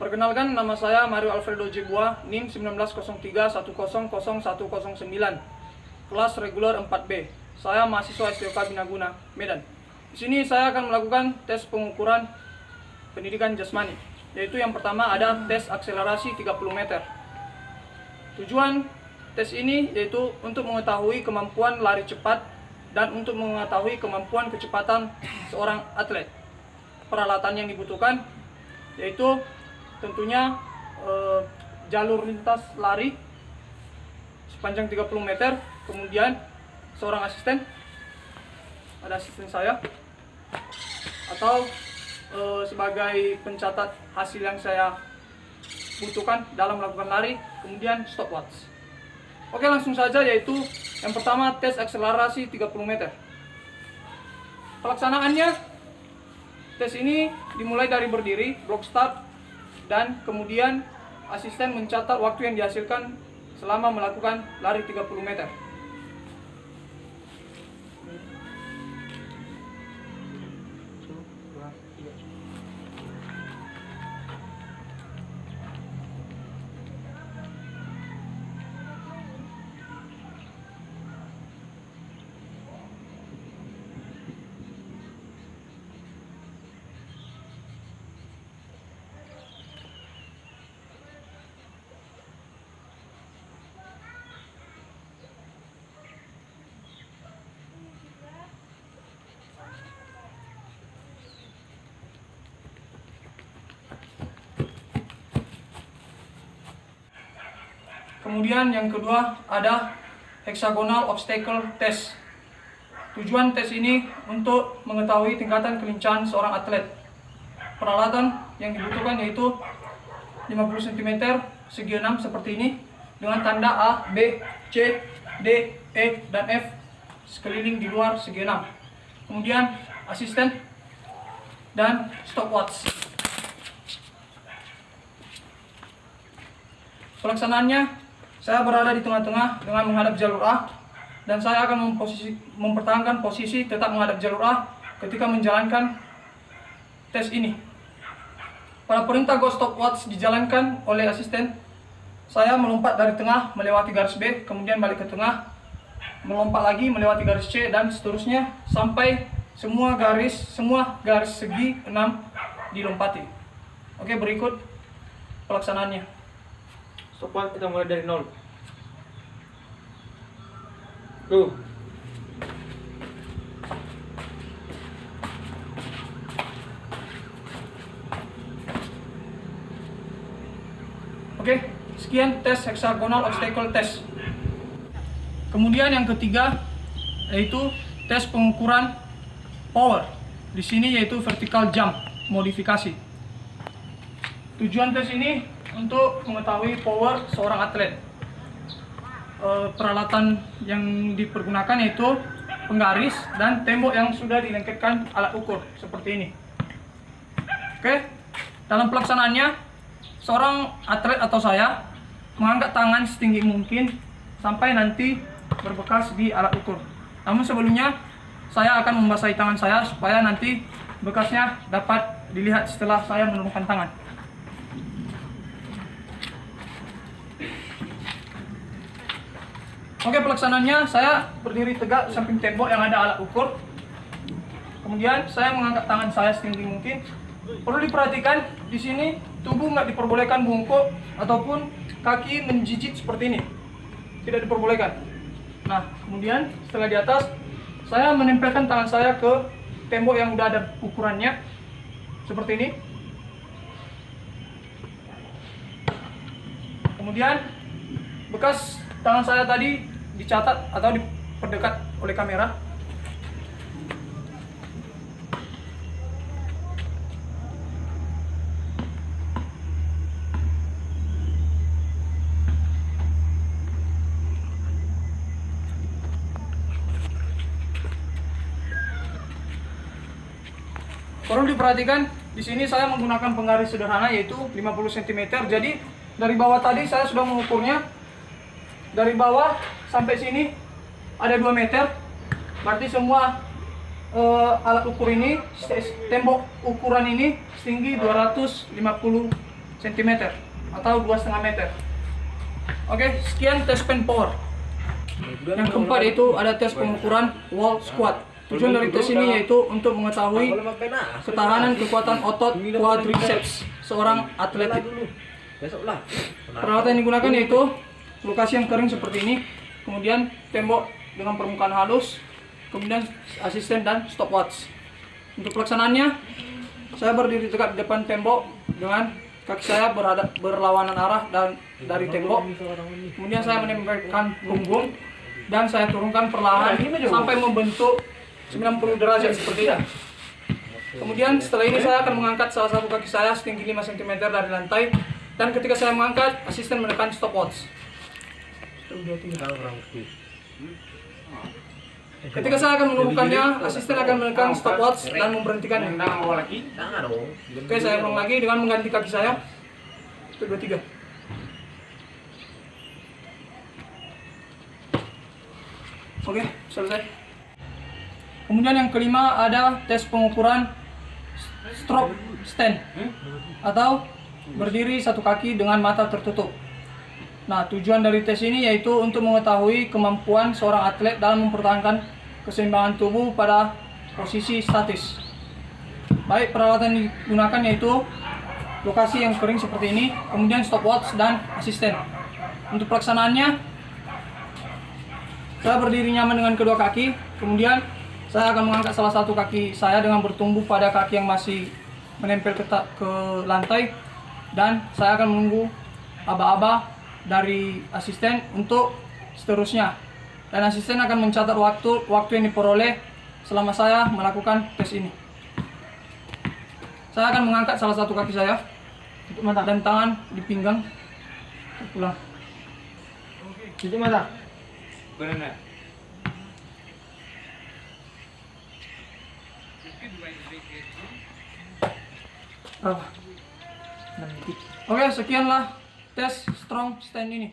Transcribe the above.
Perkenalkan, nama saya Mario Alfredo Jebua, NIM 1903100109, kelas reguler 4B. Saya mahasiswa STOK Binaguna, Medan. Di sini saya akan melakukan tes pengukuran pendidikan jasmani, yaitu yang pertama ada tes akselerasi 30 meter. Tujuan tes ini yaitu untuk mengetahui kemampuan lari cepat dan untuk mengetahui kemampuan kecepatan seorang atlet. Peralatan yang dibutuhkan yaitu tentunya jalur lintas lari sepanjang 30 meter, kemudian seorang asisten, ada asisten saya, atau sebagai pencatat hasil yang saya butuhkan dalam melakukan lari, kemudian stopwatch. Oke, langsung saja, yaitu yang pertama tes akselerasi 30 meter. Pelaksanaannya, tes ini dimulai dari berdiri, block start, dan kemudian asisten mencatat waktu yang dihasilkan selama melakukan lari 30 meter. Kemudian yang kedua ada hexagonal obstacle test. Tujuan tes ini untuk mengetahui tingkatan kelincahan seorang atlet. Peralatan yang dibutuhkan yaitu 50 cm segi 6 seperti ini dengan tanda A, B, C, D, E, dan F sekeliling di luar segi 6. Kemudian asisten dan stopwatch. Pelaksanaannya, saya berada di tengah-tengah dengan menghadap jalur A, dan saya akan mempertahankan posisi tetap menghadap jalur A ketika menjalankan tes ini. Pada perintah go stopwatch dijalankan oleh asisten, saya melompat dari tengah melewati garis B, kemudian balik ke tengah, melompat lagi melewati garis C, dan seterusnya sampai semua garis segi 6 dilompati. Oke, berikut pelaksanaannya. Stopwatch kita mulai dari 0. Go. Oke, sekian tes hexagonal obstacle test. Kemudian yang ketiga yaitu tes pengukuran power. Di sini yaitu vertical jump modifikasi. Tujuan tes ini untuk mengetahui power seorang atlet. Peralatan yang dipergunakan yaitu penggaris dan tembok yang sudah dilengketkan alat ukur seperti ini. Oke, dalam pelaksanaannya, seorang atlet atau saya mengangkat tangan setinggi mungkin sampai nanti berbekas di alat ukur. Namun sebelumnya saya akan membasahi tangan saya supaya nanti bekasnya dapat dilihat setelah saya menurunkan tangan. Oke, pelaksanaannya, saya berdiri tegak samping tembok yang ada alat ukur. Kemudian saya mengangkat tangan saya setinggi mungkin. Perlu diperhatikan di sini tubuh nggak diperbolehkan bungkuk ataupun kaki menjijit seperti ini. Tidak diperbolehkan. Nah, kemudian setelah di atas, saya menempelkan tangan saya ke tembok yang udah ada ukurannya seperti ini. Kemudian bekas tangan saya tadi dicatat atau diperdekat oleh kamera. Perlu diperhatikan, di sini saya menggunakan penggaris sederhana yaitu 50 cm. Jadi dari bawah tadi saya sudah mengukurnya. Dari bawah sampai sini ada 2 meter. Berarti semua alat ukur ini, tembok ukuran ini setinggi 250 cm atau 2,5 meter. Oke, sekian tes pen power. Yang keempat yaitu ada tes pengukuran wall squat. Tujuan dari tes ini yaitu untuk mengetahui ketahanan kekuatan otot quadriceps seorang atlet. Peralatan yang digunakan yaitu lokasi yang kering seperti ini, kemudian tembok dengan permukaan halus, kemudian asisten dan stopwatch. Untuk pelaksanaannya, saya berdiri tegak di depan tembok dengan kaki saya berlawanan arah dan dari tembok. Kemudian saya menempelkan punggung dan saya turunkan perlahan sampai membentuk 90 derajat seperti ini. Kemudian setelah ini saya akan mengangkat salah satu kaki saya setinggi 5 cm dari lantai, dan ketika saya mengangkat, asisten menekan stopwatch. Ketika saya akan menumbuhkannya, asisten akan menekan stopwatch dan memberhentikannya. Oke, saya ulang lagi dengan mengganti kaki saya. 1, 2, 3. Oke, selesai. Kemudian yang kelima ada tes pengukuran stroke stand atau berdiri satu kaki dengan mata tertutup. Nah, tujuan dari tes ini yaitu untuk mengetahui kemampuan seorang atlet dalam mempertahankan keseimbangan tubuh pada posisi statis. Baik, peralatan yang digunakan yaitu lokasi yang kering seperti ini, kemudian stopwatch dan asisten. Untuk pelaksanaannya, saya berdiri nyaman dengan kedua kaki, kemudian saya akan mengangkat salah satu kaki saya dengan bertumbuh pada kaki yang masih menempel ke lantai, dan saya akan menunggu aba-aba dari asisten untuk seterusnya, dan asisten akan mencatat waktu yang diperoleh selama saya melakukan tes ini. Saya akan mengangkat salah satu kaki saya dan tangan di pinggang pulang. Cuci mata. Benar. Oke, sekianlah tes strong stand ini.